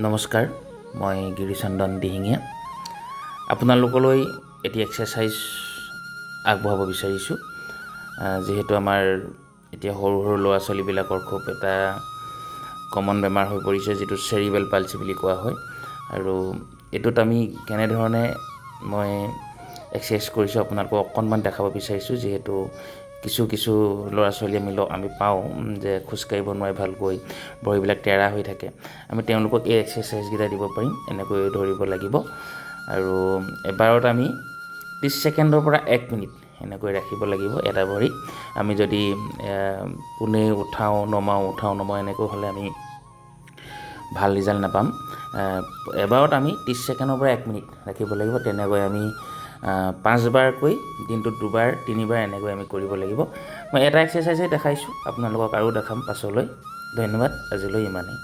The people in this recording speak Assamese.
নমস্কাৰ, মই গিৰিচন্দন দিহিঙীয়া। আপোনালোকলৈ এটি এক্সাৰচাইজ আগবঢ়াব বিচাৰিছোঁ। যিহেতু আমাৰ এতিয়া সৰু সৰু ল'ৰা ছোৱালীবিলাকৰ খুব এটা কমন বেমাৰ হৈ পৰিছে, যিটো চেৰিবেল পালচি বুলি কোৱা হয়। আৰু এইটোত আমি কেনেধৰণে মই এক্সাৰচাইজ কৰিছোঁ আপোনালোকক অকণমান দেখাব বিচাৰিছোঁ। যিহেতু কিছু ল'ৰা ছোৱালী আমি পাওঁ যে খোজকাঢ়িব নোৱাৰে ভালকৈ, ভৰিবিলাক তেৰা হৈ থাকে। আমি তেওঁলোকক এই এক্সাৰচাইজকেইটা দিব পাৰিম। এনেকৈ ধৰিব লাগিব আৰু এবাৰত আমি 30 ছেকেণ্ডৰ পৰা 1 মিনিট এনেকৈ ৰাখিব লাগিব এটা ভৰি। আমি যদি পোনে উঠাওঁ নমাওঁ এনেকৈ হ'লে আমি ভাল ৰিজাল্ট নাপাম। এবাৰত আমি 30 ছেকেণ্ডৰ পৰা 1 মিনিট ৰাখিব লাগিব। তেনেকৈ আমি 5 বাৰকৈ দিনটোত 2 বাৰ 3 বাৰ এনেকৈ আমি কৰিব লাগিব। মই এটা এক্সাৰচাইজে দেখাইছোঁ, আপোনালোকক আৰু দেখাম পাছলৈ। ধন্যবাদ, আজিলৈ ইমানেই।